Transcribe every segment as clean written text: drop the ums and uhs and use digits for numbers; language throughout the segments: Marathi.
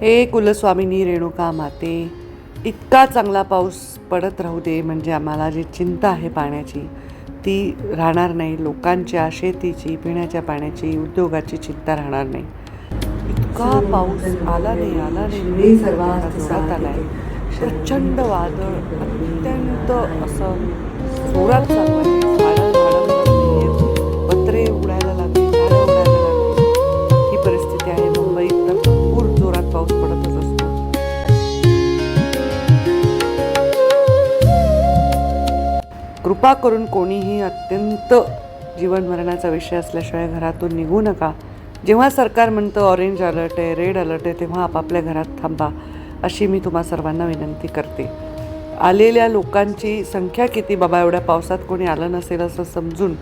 हे कुलस्वामिनी रेणुका माते, इतका चांगला पाऊस पडत राहू दे, म्हणजे आम्हाला जी चिंता आहे पाण्याची ती राहणार नाही. लोकांच्या शेतीची, पिण्याच्या पाण्याची, उद्योगाची चिंता राहणार नाही. इतका पाऊस आला नाही सर्वात जोरात आला आहे. प्रचंड वादळ अत्यंत असं जोरात चालू आहे. पत्रे उडायला लागली, झाडं उडायला लागली, ही परिस्थिती आहे. मुंबईत तर भरपूर जोरात पाऊस पडतच असतो. कृपा करून कोणीही अत्यंत जीवन मरणाचा विषय असल्याशिवाय घरातून निघू नका. जेव्हा सरकार म्हणतं ऑरेंज अलर्ट आहे, रेड अलर्ट आहे, तेव्हा आपापल्या घरात थांबा, अशी मी तुम्हा सर्वांना विनंती करते. आलेल्या लोकांची संख्या किती बाबा, एवढ्या पावसात कोणी आलं नसेल असं समजून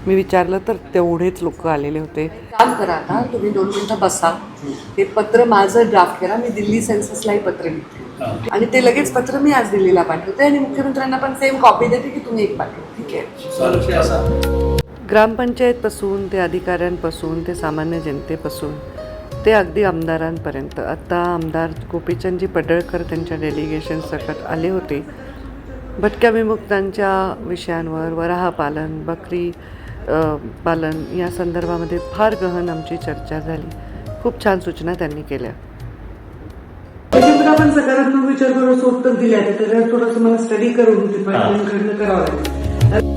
मी विचारलं तर तेवढेच लोक आलेले होते. काम करा आता, तुम्ही 2 मिनिटं बसा. ते पत्र माझं ड्राफ्ट करा, मी दिल्ली सेन्ससलाही पत्र लिहिते आणि ते लगेच पत्र मी आज दिल्लीला पाठवते आणि मुख्यमंत्र्यांना पण सेम कॉपी देते की तुम्ही एक पाठवा. ठीक आहे. ग्रामपंचायतपासून ते अधिकाऱ्यांपासून ते सामान्य जनतेपासून ते अगदी आमदारांपर्यंत. आता आमदार गोपीचंदजी पडळकर त्यांच्या डेलिगेशन सकट आले होते. भटक्या विमुक्तांच्या विषयांवर, वराह पालन, बकरी पालन या संदर्भामध्ये फार गहन आमची चर्चा झाली. खूप छान सूचना त्यांनी केल्या. पण सकारात्मक विचार करून उत्तर दिले, त्याच्यावर थोडंसं मला स्टडी करून डिपार्टमेंटकडनं करावं लागेल.